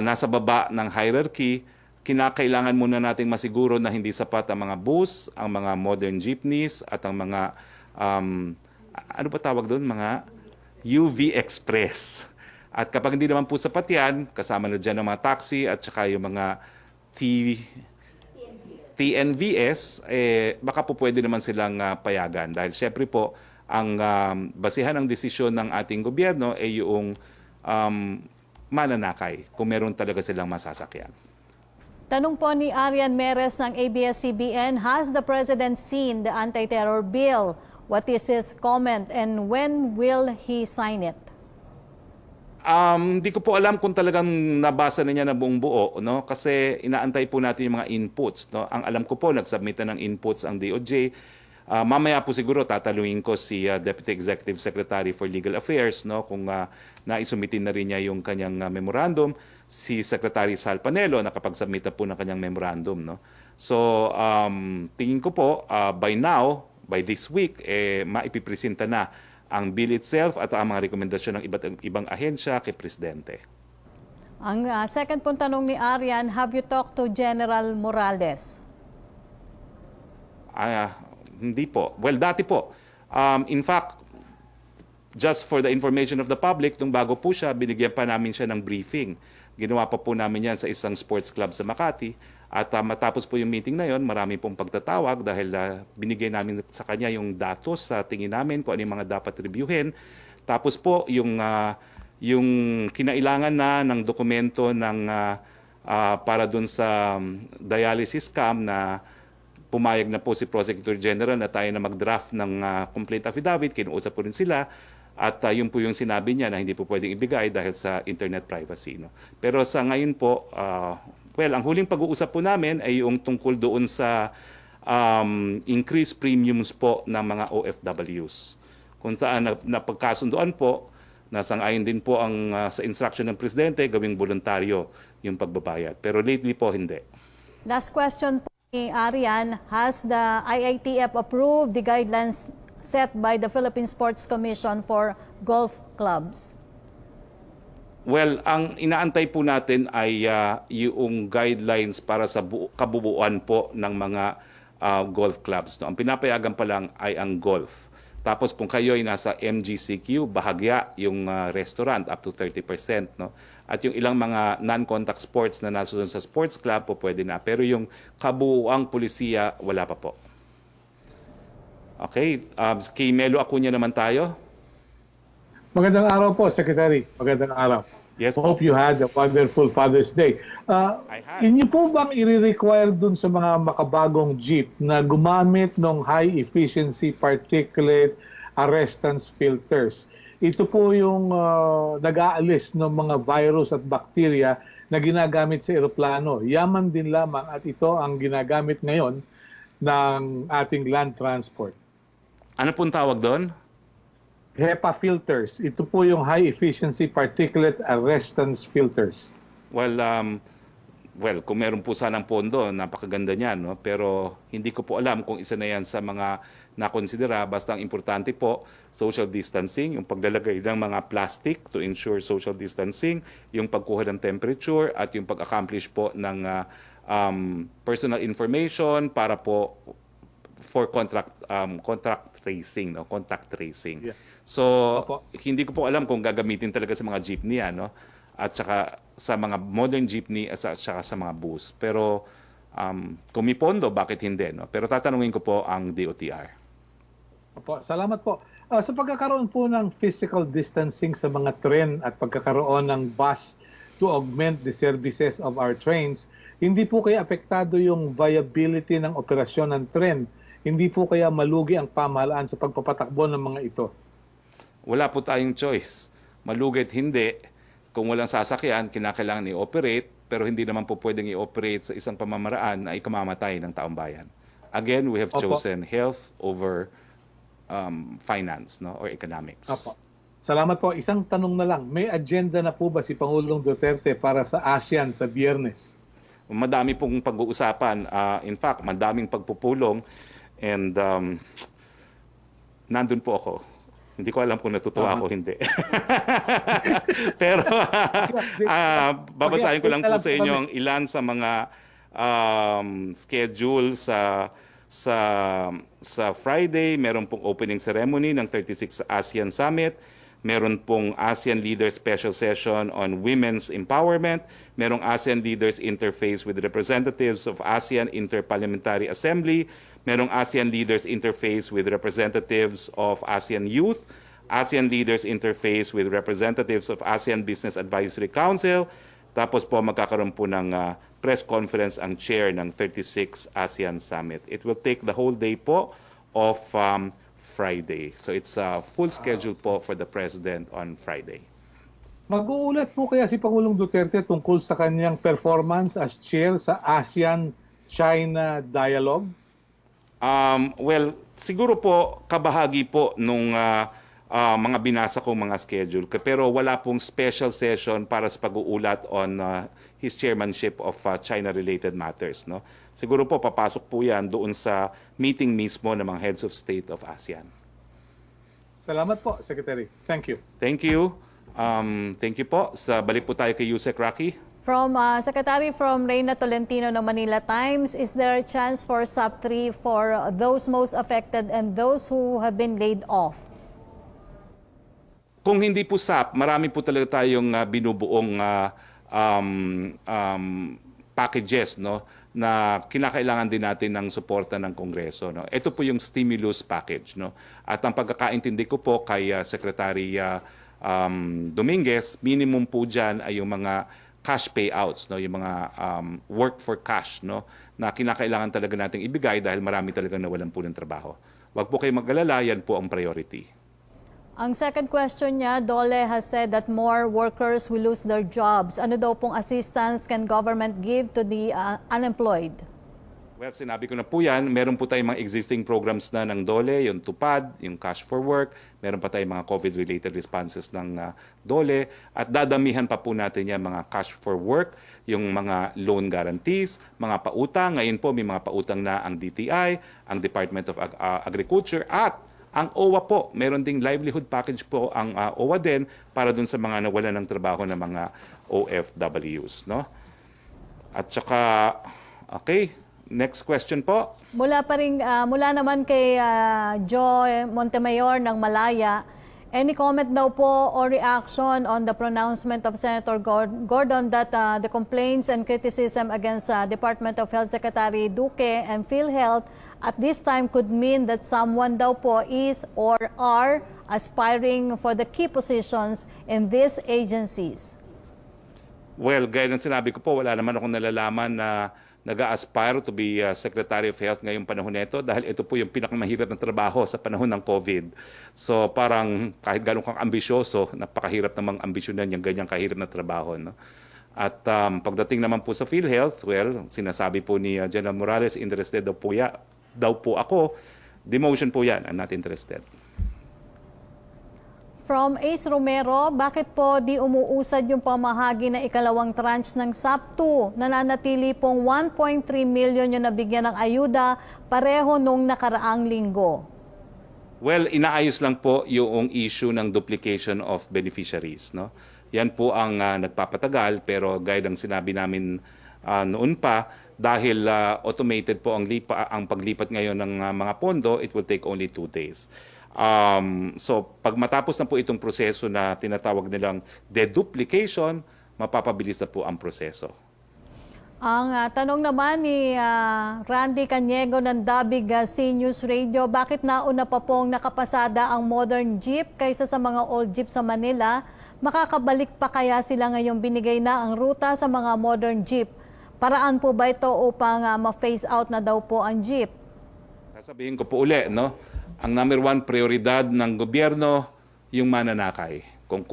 nasa baba ng hierarchy. Kinakailangan muna nating masiguro na hindi sapat ang mga bus, ang mga modern jeepneys at ang mga ano ba tawag doon? Mga UV Express. At kapag hindi naman po sapat yan, kasama na dyan ang mga taxi at saka yung mga TNVS, baka po pwede naman silang payagan. Dahil syempre po, ang basihan ng desisyon ng ating gobyerno ay yung mananakay kung meron talaga silang masasakyan. Tanong po ni Arian Meres ng ABS-CBN, has the President seen the anti-terror bill? What is his comment and when will he sign it? Hindi ko po alam kung talagang nabasa na niya na buong buo, no? Kasi inaantay po natin yung mga inputs, no? Ang alam ko po, nagsubmit na ng inputs ang DOJ. Mamaya po siguro tatanungin ko si Deputy Executive Secretary for Legal Affairs, no? Kung naisumitin na rin niya yung kanyang memorandum. Si Secretary Sal Panelo nakapag-submit na po ng kanyang memorandum, no? So, tingin ko po, by now, by this week, maipipresenta na ang bill itself at ang mga rekomendasyon ng ibang ahensya kay Presidente. Ang second pong tanong ni Arian, have you talked to General Morales? Hindi po. Well, dati po. In fact, just for the information of the public, nung bago po siya, binigyan pa namin siya ng briefing. Ginawa pa po namin yan sa isang sports club sa Makati. At matapos po yung meeting na yon, marami pong pagtatawag dahil binigay namin sa kanya yung datos sa tingin namin kung ano yung mga dapat reviewin. Tapos po yung kinailangan na ng dokumento ng para dun sa dialysis scam na pumayag na po si Prosecutor General na tayo na mag-draft ng complaint affidavit, kinuusap po rin sila. At yun po yung sinabi niya na hindi po pwedeng ibigay dahil sa internet privacy. No? Pero sa ngayon po, ang huling pag-uusap po namin ay yung tungkol doon sa increased premiums po ng mga OFWs. Kung saan napagkasunduan po, nasang-ayon din po ang sa instruction ng Presidente gawing voluntaryo yung pagbabayad. Pero lately po, hindi. Last question po ni Arian, has the IATF approved the guidelines set by the Philippine Sports Commission for golf clubs? Well, ang inaantay po natin ay yung guidelines para sa kabubuan po ng mga golf clubs. No? Ang pinapayagan pa lang ay ang golf. Tapos kung kayo ay nasa MGCQ, bahagya yung restaurant up to 30%, no? At yung ilang mga non-contact sports na nasusunod sa sports club po pwede na. Pero yung kabuuang pulisiya, wala pa po. Okay, kay Melo Acuña naman tayo. Magandang araw po, Secretary. Magandang araw. Yes po. Hope you had a wonderful Father's Day. I had. Inyo po bang i-require dun sa mga makabagong jeep na gumamit ng high-efficiency particulate arrestance filters? Ito po yung nag-aalis ng mga virus at bacteria na ginagamit sa eroplano. Yaman din lamang at ito ang ginagamit ngayon ng ating land transport. Ano pong tawag doon? HEPA filters. Ito po yung high-efficiency particulate arrestance filters. Well, kung meron po sanang pondo, napakaganda niyan, no? Pero hindi ko po alam kung isa na yan sa mga nakonsidera. Basta ang importante po, social distancing, yung paglalagay ng mga plastic to ensure social distancing, yung pagkuha ng temperature, at yung pag-accomplish po ng personal information para po for contact tracing, no? Contact tracing. Yeah. So, Opo. hindi ko po alam kung gagamitin talaga sa mga jeepney, ano? At saka sa mga modern jeepney at saka sa mga bus. Pero kung may pondo, bakit hindi, no? Pero tatanungin ko po ang DOTR. Opo, salamat po. Sa pagkakaroon po ng physical distancing sa mga tren at pagkakaroon ng bus to augment the services of our trains, hindi po kaya apektado yung viability ng operasyon ng tren? Hindi po kaya malugi ang pamahalaan sa pagpapatakbo ng mga ito? Wala po tayong choice. Malugit hindi. Kung walang sasakyan, kinakailangan i-operate, pero hindi naman po pwedeng i-operate sa isang pamamaraan na ikamamatay ng taong bayan. Again, we have Opo. chosen health over finance, no, or economics. Opo. Salamat po. Isang tanong na lang. May agenda na po ba si Pangulong Duterte para sa ASEAN sa Biyernes? Madami pong pag-uusapan. In fact, madaming pagpupulong, and nandun po ako. Hindi ko alam kung natutuwa ako o hindi. Pero babasahin ko lang po sa inyo ang ilan sa mga schedule sa Friday. Meron pong opening ceremony ng 36th ASEAN Summit. Meron pong ASEAN Leaders Special Session on Women's Empowerment. Merong ASEAN Leaders Interface with representatives of ASEAN Interparliamentary Assembly. Merong ASEAN Leaders Interface with representatives of ASEAN Youth. ASEAN Leaders Interface with representatives of ASEAN Business Advisory Council. Tapos po magkakaroon po ng press conference ang chair ng 36 ASEAN Summit. It will take the whole day po of Friday. So it's a full schedule po for the President on Friday. Mag-uulat po kaya si Pangulong Duterte tungkol sa kanyang performance as chair sa ASEAN-China Dialogue? Well, siguro po kabahagi po nung mga binasa kong mga schedule. Pero wala pong special session para sa pag-uulat on his chairmanship of China-related matters. No? Siguro po papasok po yan doon sa meeting mismo ng mga heads of state of ASEAN. Salamat po, Secretary. Thank you. Thank you. Thank you po. Balik po tayo kay Yusek Roque. From Secretary from Reyna Tolentino ng Manila Times, is there a chance for sub-3 for those most affected and those who have been laid off? Kung hindi po SAP, marami po talaga tayong binubuong packages, no, na kinakailangan din natin ng suporta ng Kongreso, no. Ito po yung stimulus package, no. At ang pagkakaintindi ko po kay Secretary Dominguez, minimum po diyan ay yung mga cash payouts, no, yung mga work for cash, no, na kinakailangan talaga nating ibigay dahil marami talagang nawalan po ng trabaho. Wag po kayong mag-alala, yan po ang priority. Ang second question niya, Dole has said that more workers will lose their jobs. Ano daw pong assistance can government give to the unemployed? Well, sinabi ko na po yan. Meron po tayong mga existing programs na ng DOLE, yung TUPAD, yung Cash for Work. Meron pa tayong mga COVID-related responses ng DOLE. At dadamihan pa po natin yan mga Cash for Work, yung mga loan guarantees, mga pautang. Ngayon po may mga pautang na ang DTI, ang Department of Agriculture, at ang OWA po. Meron ding livelihood package po ang OWA din para dun sa mga nawalan ng trabaho ng mga OFWs. No? At saka, okay, Next question po. Mula naman kay Joe Montemayor ng Malaya, any comment daw po or reaction on the pronouncement of Senator Gordon that the complaints and criticism against Department of Health Secretary Duque and PhilHealth at this time could mean that someone daw po is or are aspiring for the key positions in these agencies? Well, gaya ng sinabi ko po, wala naman akong nalalaman na nag-aspire to be Secretary of Health ngayong panahon nito dahil ito po yung pinakamahirap na trabaho sa panahon ng COVID. So parang kahit gano'n kang ambisyoso, napakahirap namang ambisyonan yung ganyang kahirap na trabaho. No? At pagdating naman po sa PhilHealth, well, sinasabi po ni General Morales, interested daw po ako. Demotion po yan, I'm not interested. From Ace Romero, bakit po di umuusad yung pamahagi na ikalawang tranche ng SAP2? Nananatili pong 1.3 million yung nabigyan ng ayuda, pareho nung nakaraang linggo. Well, inaayos lang po yung issue ng duplication of beneficiaries. No? Yan po ang nagpapatagal, pero gaya ng sinabi namin noon pa, dahil automated po ang paglipat ngayon ng mga pondo, it will take only 2 days. So pag matapos na po itong proseso na tinatawag nilang deduplication, mapapabilis na po ang proseso. Ang tanong naman ni Randy Caniego ng Dabig C-News Radio, bakit nauna pa pong nakapasada ang modern jeep kaysa sa mga old jeep sa Manila? Makakabalik pa kaya sila ngayong binigay na ang ruta sa mga modern jeep? Paraan po ba ito upang ma-phase out na daw po ang jeep? Sasabihin ko po uli, no? Ang number 1 prioridad ng gobyerno, yung mananakay. Kung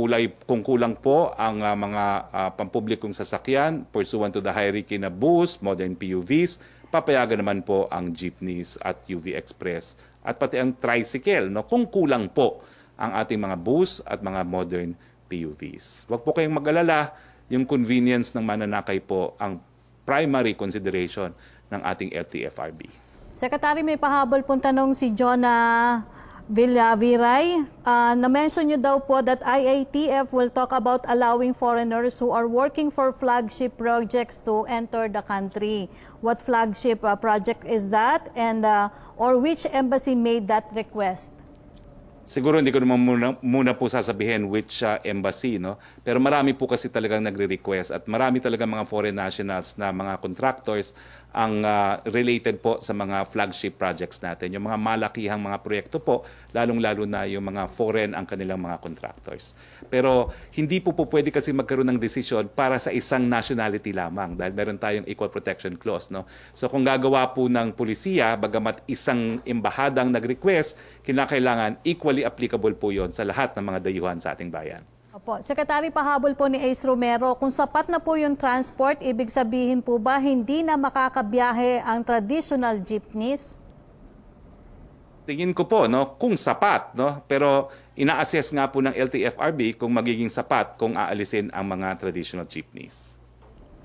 kulang po ang mga pampublikong sasakyan, pursuant to the hierarchy na bus, modern PUVs, papayagan naman po ang jeepneys at UV Express at pati ang tricycle, no? Kung kulang po ang ating mga bus at mga modern PUVs. Huwag po kayong mag-alala, yung convenience ng mananakay po ang primary consideration ng ating LTFRB. Secretary, may pahabol pong tanong si Jonah Villaviray. Na-mention nyo daw po that IATF will talk about allowing foreigners who are working for flagship projects to enter the country. What flagship project is that, and or which embassy made that request? Siguro hindi ko naman muna po sasabihin which embassy, no? Pero marami po kasi talagang nagre-request at marami talagang mga foreign nationals na mga contractors ang related po sa mga flagship projects natin. Yung mga malakihang mga proyekto po, lalong-lalo na yung mga foreign ang kanilang mga contractors. Pero hindi po pwede kasi magkaroon ng desisyon para sa isang nationality lamang dahil meron tayong equal protection clause, no? So kung gagawa po ng pulisiya, bagamat isang embahadang nag-request, kinakailangan equally applicable po yon sa lahat ng mga dayuhan sa ating bayan. Opo. Secretary, pahabol po ni Ace Romero, kung sapat na po yung transport, ibig sabihin po ba hindi na makakabiyahe ang traditional jeepneys? Tingin ko po, no, kung sapat, no, pero ina-assess nga po ng LTFRB kung magiging sapat kung aalisin ang mga traditional jeepneys.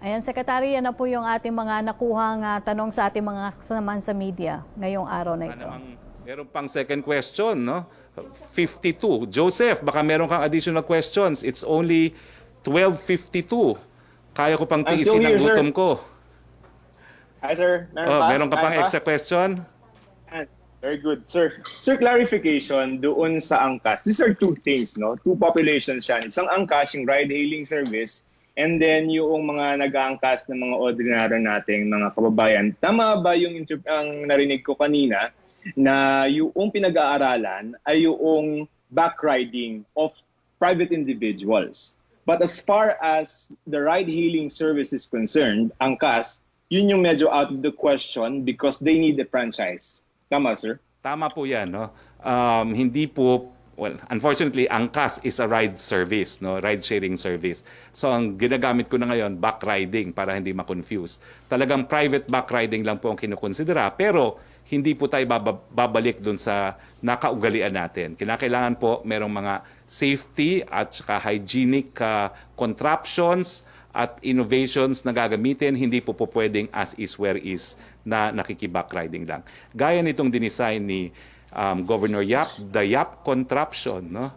Ayan, Secretary, yan na po yung ating mga nakuhang tanong sa ating mga kasamahan sa media ngayong araw na ito. Meron pang second question, no? 52. Joseph, baka meron kang additional questions. It's only 12:52. Kaya ko pang tiisin ang gutom ko. Hi, sir. Meron ka pang extra question? Very good, sir. Sir, clarification doon sa angkas. These are two things, no? Two populations yan. Isang angkas, yung ride-hailing service, and then yung mga nag-aangkas ng mga ordinaryo nating mga kababayan. Tama ba yung ang narinig ko kanina na yung pinag-aaralan ay yung backriding of private individuals? But as far as the ride-hailing service is concerned, angkas, yun yung medyo out of the question because they need a franchise. Tama, sir? Tama po yan, no? Hindi po, well, unfortunately, angkas is a ride service, no? Ride-sharing service. So, ang ginagamit ko na ngayon, backriding, para hindi ma-confuse. Talagang private backriding lang po ang kinukonsidera, pero hindi po tayo babalik dun sa nakaugalian natin. Kinakailangan po merong mga safety at saka hygienic contraptions at innovations na gagamitin. Hindi po pwedeng as is where is na nakikibackriding lang. Gaya nitong dinesign ni Governor Yap, the Yap contraption, no?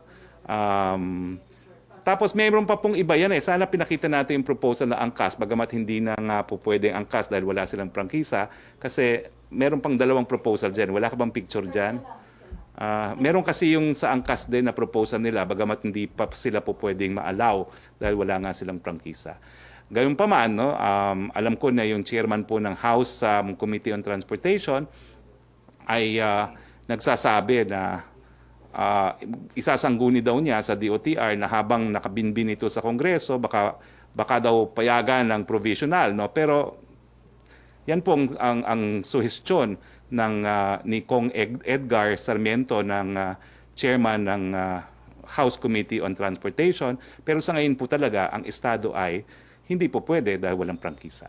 Tapos mayroon pa pong iba yan eh. Sana pinakita natin yung proposal na angkas, bagamat hindi na nga po pwedeng angkas dahil wala silang prangkisa. Kasi meron pang dalawang proposal dyan. Wala ka bang picture dyan? Meron kasi yung sa angkas din na proposal nila, bagamat hindi pa sila po pwedeng ma-allow dahil wala nga silang prangkisa. Gayunpaman, no, alam ko na yung chairman po ng House Committee on Transportation ay nagsasabi na isasangguni daw niya sa DOTR na habang nakabinbin ito sa Kongreso, baka daw payagan ng provisional, no? Pero yan po ang suhestyon ng ni Kong Edgar Sarmiento ng chairman ng House Committee on Transportation. Pero sa ngayon po talaga ang estado ay hindi po pwede dahil walang prangkisa.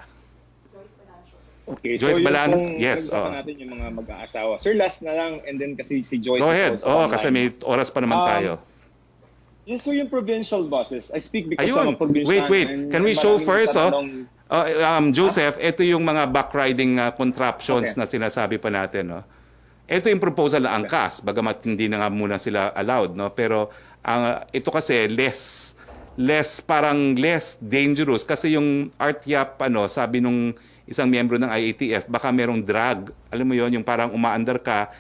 Okay, Joyce so Balan, yung yes, natin yung mga mag-aasawa. Sir, last na lang, and then kasi si Joyce Go is ahead. also online. Kasi may oras pa naman tayo. Yes, so yung provincial buses. I speak because Ayun, I'm a provincial. wait. Can we show first, Joseph, ito yung mga backriding contraptions na sinasabi pa natin, no? Ito yung proposal na angkas, bagamat hindi na nga muna sila allowed, no? Pero ito kasi less dangerous kasi yung RTAP sabi nung isang miyembro ng IATF, baka merong drag, alam mo yon, yung parang umaandar ka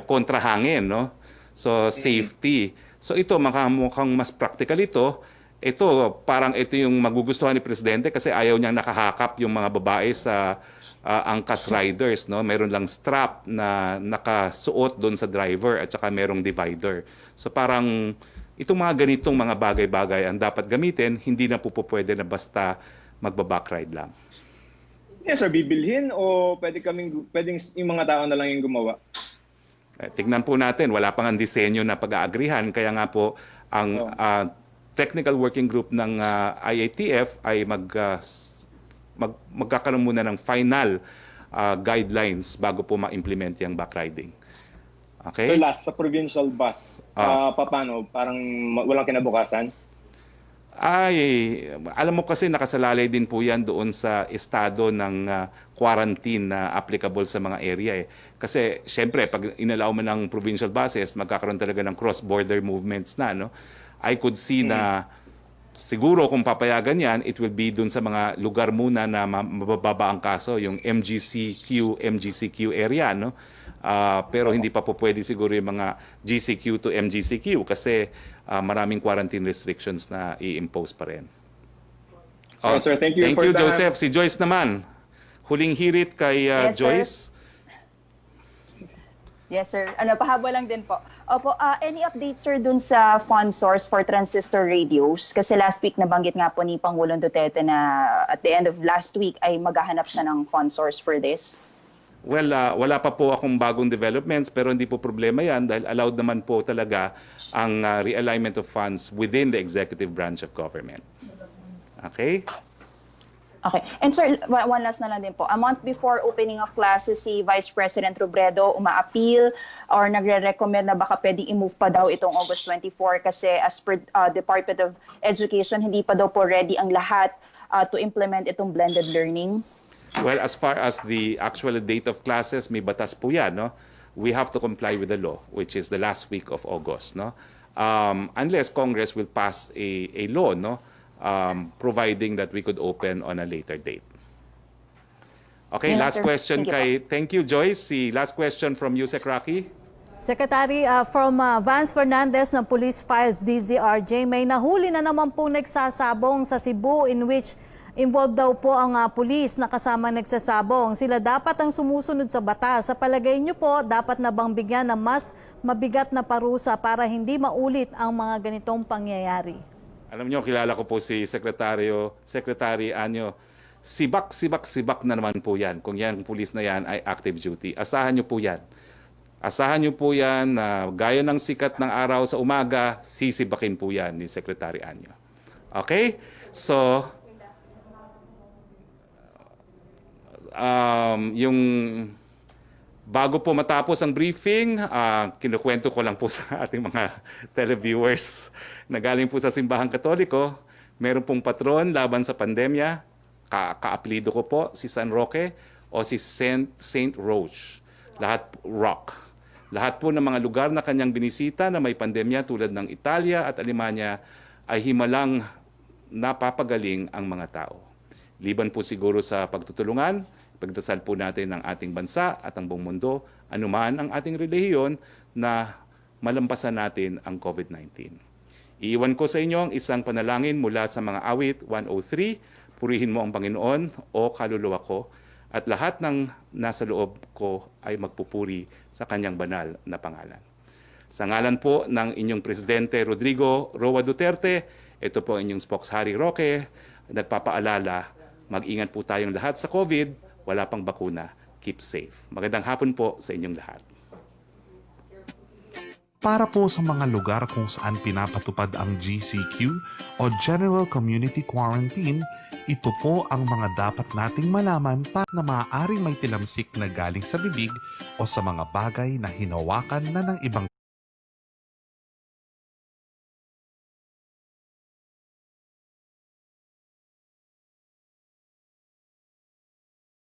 kontra hangin, no? So safety. So ito mukhang mas practical ito. Ito parang ito yung magugustuhan ni presidente kasi ayaw niyang nakahakap yung mga babae sa angkas riders, no? Meron lang strap na nakasuot doon sa driver at saka merong divider. So parang itong mga ganitong mga bagay-bagay ang dapat gamitin, hindi na po pwede na basta magba-backride lang. Yes, sir, bibilhin o pwedeng yung mga tao na lang yung gumawa? Tignan po natin, wala pang ang disenyo na pag-aagrihan, kaya nga po ang technical working group ng IATF ay magkakaroon muna ng final guidelines bago po ma-implement yung backriding. Okay? So last, sa provincial bus, paano? Parang walang kinabukasan? Alam mo kasi nakasalalay din po yan doon sa estado ng quarantine na applicable sa mga area. Kasi syempre, pag inalaw mo ng provincial buses, magkakaroon talaga ng cross-border movements na, no? I could see na siguro kung papayagan yan, it will be dun sa mga lugar muna na mabababa ang kaso, yung MGCQ area, no? Pero hindi pa po pwede siguro yung mga GCQ to MGCQ kasi maraming quarantine restrictions na i-impose pa rin. Sir, thank you for that. Joseph. Si Joyce naman. Huling hirit kay Yes, Joyce. sir. Yes, sir. Pahabol lang din po. Opo, any updates, sir, dun sa fund source for transistor radios? Kasi last week nabanggit nga po ni Pangulong Duterte na at the end of last week ay maghahanap siya ng fund source for this. Well, wala pa po akong bagong developments pero hindi po problema yan dahil allowed naman po talaga ang realignment of funds within the executive branch of government. Okay? Okay. And sir, one last na lang din po. A month before opening of classes, si Vice President Robredo uma-appeal or nagre-recommend na baka pwede i-move pa daw itong August 24 kasi as per Department of Education, hindi pa daw po ready ang lahat to implement itong blended learning. Well, as far as the actual date of classes, may batas po yan, no? We have to comply with the law, which is the last week of August, no? Unless Congress will pass a law, no? Providing that we could open on a later date. Okay, Yes, last sir. question Thank you Thank you, Joyce. Si last question from Yusek Roque. Secretary, from Vance Fernandez ng Police Files DZRJ, may nahuli na naman po nagsasabong sa Cebu in which involved daw po ang pulis na kasama nagsasabong. Sila dapat ang sumusunod sa batas. Sa palagay niyo po, dapat na bang bigyan ng mas mabigat na parusa para hindi maulit ang mga ganitong pangyayari? Alam niyo, kilala ko po si Secretary Anyo. Sibak na naman po yan. Kung yan, pulis na yan ay active duty. Asahan niyo po yan. Asahan niyo po yan na gaya ng sikat ng araw sa umaga, sisibakin po yan ni Secretary Anyo. Okay? So, yung bago po matapos ang briefing, kinukwento ko lang po sa ating mga televiewers na galing po sa Simbahang Katoliko, meron pong patron laban sa pandemya, ka-apelido ko po si San Roque o si Saint Roche, lahat Rock. Lahat po ng mga lugar na kanyang binisita na may pandemya tulad ng Italia at Alemanya, ay himalang napapagaling ang mga tao. Liban po siguro sa pagtutulungan, pagdasal po natin ng ating bansa at ang buong mundo, anuman ang ating relihiyon na malampasan natin ang COVID-19. Iiwan ko sa inyo ang isang panalangin mula sa mga awit 103, purihin mo ang Panginoon o kaluluwa ko, at lahat ng nasa loob ko ay magpupuri sa kanyang banal na pangalan. Sa ngalan po ng inyong Presidente Rodrigo Roa Duterte, ito po ang inyong Spox Hari Roque, nagpapaalala, mag-ingat po tayong lahat sa COVID, wala pang bakuna, keep safe. Magandang hapon po sa inyong lahat. Para po sa mga lugar kung saan pinapatupad ang GCQ o General Community Quarantine, ito po ang mga dapat nating malaman para na maaaring may tilamsik na galing sa bibig o sa mga bagay na hinawakan na ng ibang